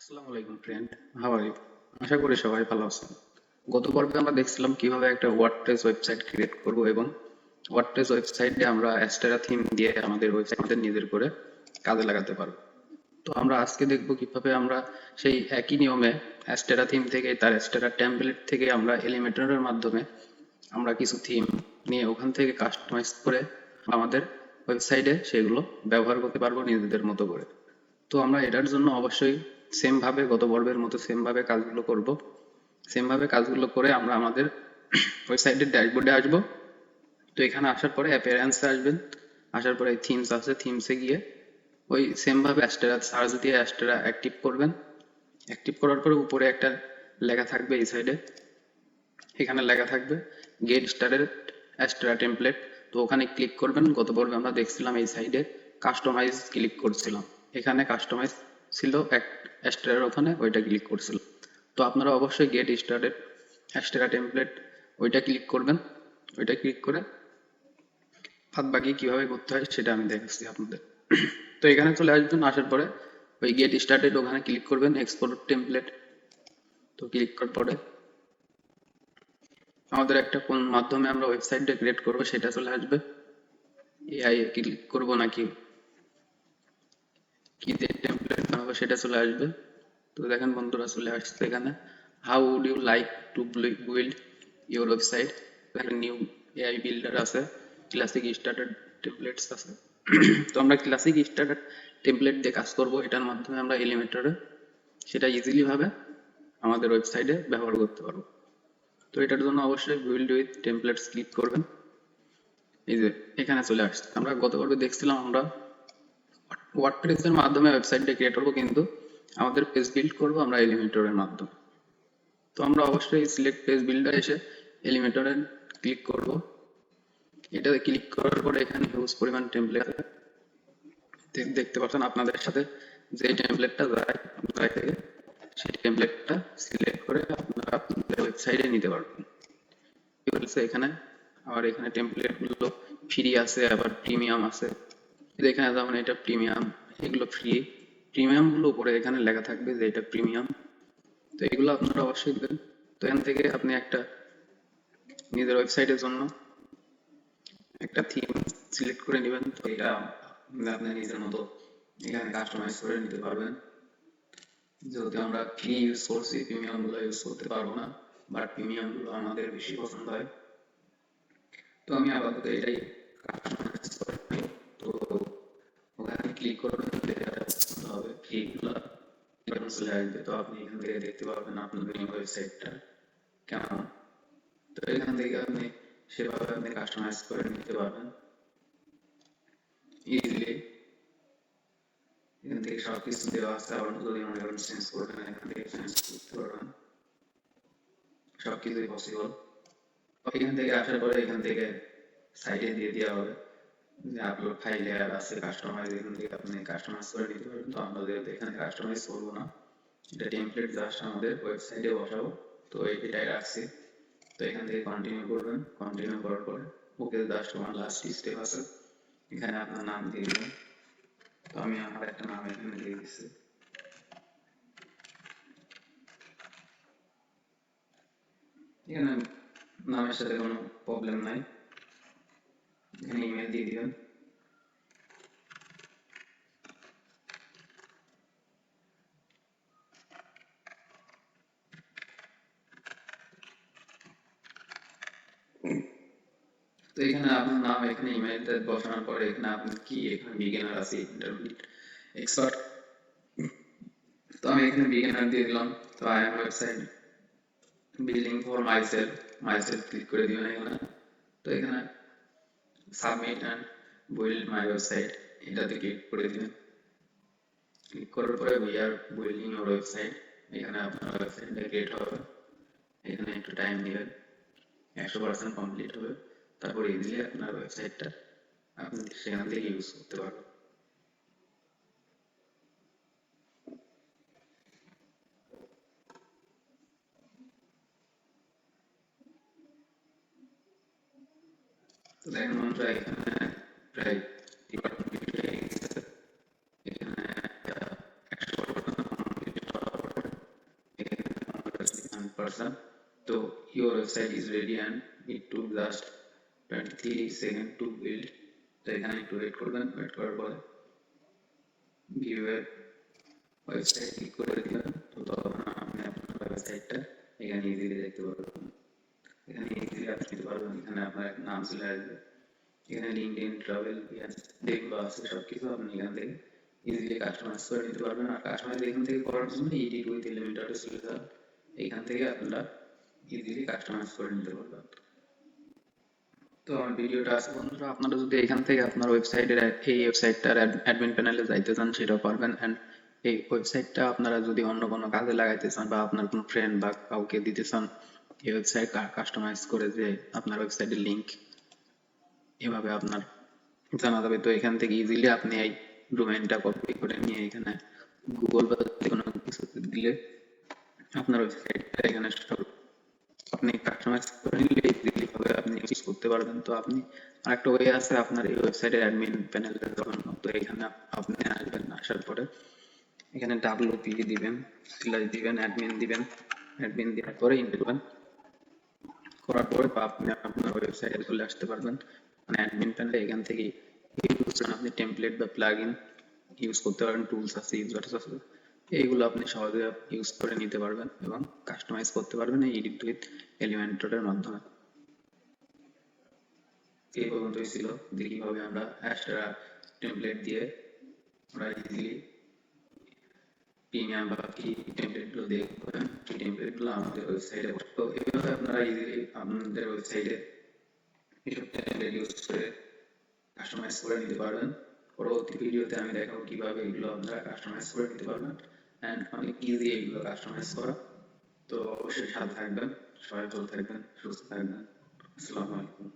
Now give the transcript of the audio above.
আসসালামু আলাইকুম friend, how are you? আশা করি সবাই ভালো আছেন। গত পর্বে আমরা দেখছিলাম কিভাবে একটা ওয়ার্ডপ্রেস ওয়েবসাইট ক্রিয়েট করব এবং ওয়ার্ডপ্রেস ওয়েবসাইটে আমরা অ্যাস্টেরা থিম দিয়ে আমাদের ওয়েবসাইট আমাদের নিজের করে কাজে লাগাতে পারবো। তো আমরা আজকে দেখব কিভাবে আমরা সেই একই নিয়মে অ্যাস্টেরা থিম থেকে তার অ্যাস্টেরা টেমপ্লেট থেকে আমরা এলিমেটরের মাধ্যমে আমরা কিছু থিম নিয়ে ওখান থেকে কাস্টমাইজ করে আমাদের ওয়েবসাইটে সেগুলো ব্যবহার করতে পারবো নিজেদের মতো করে। তো আমরা এটার জন্য অবশ্যই সেম ভাবে গত পর্বের মতো সেম ভাবে কাজগুলো করব। সেম ভাবে কাজগুলো করে আমরা আমাদের ওয়েবসাইটের ড্যাশবোর্ডে আসব। তো এখানে আসার পরে অ্যাপিয়ারেন্সে আসবেন, আসার পরে থিমস আছে, থিমসে গিয়ে ওই সেম ভাবে অ্যাস্টেরা সার্চ দিয়ে অ্যাস্টেরা অ্যাক্টিভ করবেন। অ্যাক্টিভ করার পরে উপরে একটা লেখা থাকবে এই সাইডে, এখানে লেখা থাকবে গেট স্টার্টেড অ্যাস্টেরা টেমপ্লেট। তো ওখানে ক্লিক করবেন। গত পর্বে আমরা দেখছিলাম এই সাইডে কাস্টমাইজ ক্লিক করছিলাম, এখানে কাস্টমাইজ ছিল এক অ্যাস্টেরার, ওখানে ওইটা ক্লিক করছিল। তো আপনারা অবশ্যই গেট স্টার্টেড অ্যাস্টেরা টেমপ্লেট ওইটা ক্লিক করবেন। ওইটা ক্লিক করে বাদ বাকি কিভাবে করতে হয় সেটা আমি দেখাচ্ছি আপনাদের। তো এখানে চলে আসবেন, আসার পরে ওই গেট স্টার্টেড ওখানে ক্লিক করবেন, এক্সপোর্ট টেমপ্লেট। তো ক্লিক করার পরে আমাদের একটা কোন মাধ্যমে আমরা ওয়েবসাইটটা ক্রিয়েট করব সেটা চলে আসবে। এআই এ ক্লিক করব নাকি কি দিয়ে টেমপ্লেট বানাবো সেটা চলে আসবে। তো দেখেন বন্ধুরা চলে আসছে এখানে, how would you like to build your website. একটা নিউ এআই বিল্ডার আছে, ক্লাসিক স্টার্টার টেমপ্লেটস আছে। তো আমরা ক্লাসিক স্টার্টার টেমপ্লেট দিয়ে কাজ করব, এটার মাধ্যমে আমরা এলিমেন্টরে সেটা ইজিলি ভাবে আমাদের ওয়েবসাইটে ব্যবহার করতে পারবো। তো এটার জন্য অবশ্যই বিল্ড উইথ টেমপ্লেটস ক্লিক করবেন। এই যে এখানে চলে আসছে, আমরা গত পর্বে দেখছিলাম আমরা ওয়ার্ডপ্রেস এর মাধ্যমে ওয়েবসাইটটা ক্রিয়েট করবো, কিন্তু আমাদের পেজ বিল্ড করবো আমরা এলিমেন্টরের মাধ্যমে। তো আমরা অবশ্যই সিলেক্ট পেজ বিল্ডার এসে এলিমেন্টরে ক্লিক করব। এটাতে ক্লিক করার পরে এখানে হিউজ পরিমাণ টেমপ্লেট আছে, দেখতে পাচ্ছেন আপনাদের সাথে যে টেমপ্লেটটা যায় থেকে সেই টেমপ্লেটটা সিলেক্ট করে আপনারা আপনাদের ওয়েবসাইটে নিতে পারবেন। এখানে আবার এখানে টেমপ্লেট গুলো ফ্রি আছে, আবার প্রিমিয়াম আছে। এখানে যেমন এটা প্রিমিয়াম, এগুলো ফ্রি। প্রিমিয়াম গুলো উপরে এখানে লেখা থাকবে যে এটা প্রিমিয়াম। তো এগুলো আপনারা অবশ্যই দেবেন। তো এখান থেকে আপনি একটা নিজের ওয়েবসাইটের জন্য একটা থিম সিলেক্ট করে নেবেন। তো এটা আপনি নিজের মতো এখানে কাস্টমাইজ করে নিতে পারবেন। যেহেতু আমরা ফ্রি ইউজ করছি, প্রিমিয়াম গুলো ইউজ করতে পারবো না, বাট প্রিমিয়াম গুলো আমাদের বেশি পছন্দ হয়। তো আমি আপাতত এটাই কাস্টমাইজ করে নিই। তো ওখানে ক্লিক করবেন, পছন্দ হবে ফ্রি গুলো চলে আসবে। তো আপনি এখান থেকে দেখতে পাবেন আপনাদের ওয়েবসাইটটা কেমন। তো এখান থেকে আপনি সেভাবে আপনি কাস্টমাইজ করে নিতে পারবেন ইজিলি। এখান থেকে সবকিছু দেওয়া আছে, আবার যদি মনে করেন চেঞ্জ করবেন এখান থেকে চেঞ্জ করতে পারবেন, সবকিছুই পসিবল। এখান থেকে আসার পরে এখান থেকে সাইডে দিয়ে দেওয়া হবে যে আপলোড ফাইল লেয়ার আছে কাস্টমাইজ, এখান থেকে আপনি কাস্টমাইজ করে নিতে পারবেন। তো আমরা যেহেতু এখানে কাস্টমাইজ করবো না, এটা টেমপ্লেট জাস্ট আমাদের ওয়েবসাইটে বসাবো, তো এটাই রাখছি। তো এখান থেকে কন্টিনিউ করবেন, কন্টিনিউ করার পরে ওকে জাস্ট আমার লাস্ট স্টেপ আছে, এখানে আপনার নাম দিয়ে দেবেন। তো আমি আমার একটা নাম এখানে দিয়ে দিচ্ছি। এখানে নামের সাথে কোনো প্রবলেম নাই, এখানে ইমেল দিয়ে দিবেন। তো এখানে আপনার নাম, এখানে ইমেলটা বসানোর পরে এখানে আপনি কি, এখানে বিগিনার আছে, ইন্টারমিডিয়েট, এক্সপার্ট। তো আমি এখানে বিগিনার দিয়ে দিলাম। তো I am website building for myself click করে দিবেন এখানে। তো এখানে submit and build my website এটাতে ক্লিক করে দিবেন। ক্লিক করার পরে we are building your website, এখানে আপনার ওয়েবসাইটটা ক্রিয়েট হবে। এখানে একটু টাইম নেবেন, 100% কমপ্লিট হবে, তারপর ইজিলি আপনার ওয়েবসাইটটা আপনি সেখান থেকে ইউজ করতে পারবেন। তো দেখেন বন্ধুরা এখানে প্রায় ডিপার্টমেন্ট হয়ে গেছে, এখানে 100% কমপ্লিট হবে। পারছেন। তো your website is ready and it took just 23 seconds to build। তো এখানে একটু ওয়েট করবেন, ওয়েট করার পরে ভিউ এর ওয়েবসাইট ক্লিক করে দিবেন। তো তখন আপনি আপনার ওয়েবসাইটটা এখানে ইজিলি দেখতে পারবেন, এখানে ইজিলি আপনি দিতে পারবেন। এখানে আপনার নাম চলে আসবে, এখানে লিঙ্কডইন, ট্রাভেল, যেগুলো আছে সবকিছু আপনি এখান থেকে ইজিলি কাস্টমাইজ করে নিতে পারবেন। আর কাস্টমাইজ এখান থেকে করার জন্য এডিট উইথ এলিমেন্টরে চলে যান, এখান থেকে আপনারা ইজিলি কাস্টমাইজ করে নিতে পারবেন। তো আমার ভিডিওটা আছে বন্ধুরা, আপনারা যদি এখান থেকে আপনার ওয়েবসাইটের এই ওয়েবসাইটটার অ্যাডমিন প্যানেলে যাইতে চান সেটাও পারবেন। অ্যান্ড এই ওয়েবসাইটটা আপনারা যদি অন্য কোনো কাজে লাগাইতে চান বা আপনার কোনো ফ্রেন্ড বা কাউকে দিতে চান এই ওয়েবসাইট কাস্টমাইজ করে, যে আপনার ওয়েবসাইটের লিংক এভাবে আপনার জানা যাবে। তো এখান থেকে ইজিলি আপনি এই ডোমেইনটা কপি করে নিয়ে এখানে গুগল বা যে কোনো কিছু দিলে আপনার ওয়েবসাইটটা এখানে সব আপনি কাস্টমাইজ করে নিলে ইজিলি ভাবে আপনি ইউজ করতে পারবেন। তো আপনি আরেকটা ওয়ে আছে আপনার এই ওয়েবসাইটের অ্যাডমিন প্যানেলের জন্য। তো এখানে আপনি আসবেন, আসার পরে এখানে WP দিবেন, স্ল্যাশ দিবেন, অ্যাডমিন দিবেন, অ্যাডমিন দেওয়ার পরে ইন্টার করবেন, করার পরে আপনি আপনার ওয়েবসাইটে চলে আসতে পারবেন। মানে অ্যাডমিন প্যানেলে এখান থেকে ইউজ করেন আপনি টেমপ্লেট বা প্লাগইন ইউজ করতে পারবেন, টুলস আছে, ইউজার্স আছে, এইগুলো আপনি সহজে ইউজ করে নিতে পারবেন এবং কাস্টমাইজ করতে পারবেন এই এডিট উইথ এলিমেন্টরের মাধ্যমে। এই পর্যন্তই ছিল, দেখি কিভাবে আমরা এক্সট্রা টেমপ্লেট দিয়ে আমরা ইজিলি প্রিমিয়াম বা কি টেমপ্লেটগুলো দেখবেন, কি টেমপ্লেটগুলো আমাদের ওয়েবসাইটে। তো এইভাবে আপনারা ইজিলি আপনাদের ওয়েবসাইটে এসব টেমপ্লেট ইউজ করে কাস্টমাইজ করে নিতে পারবেন। পরবর্তী ভিডিওতে আমি দেখাবো কিভাবে এগুলো আপনারা কাস্টমাইজ করে নিতে পারবেন অ্যান্ড অনেক ইজি এগুলো কাস্টমাইজ করা। তো অবশ্যই সাথে থাকবেন, সবাই ভালো থাকবেন, সুস্থ থাকবেন। আসসালামু আলাইকুম।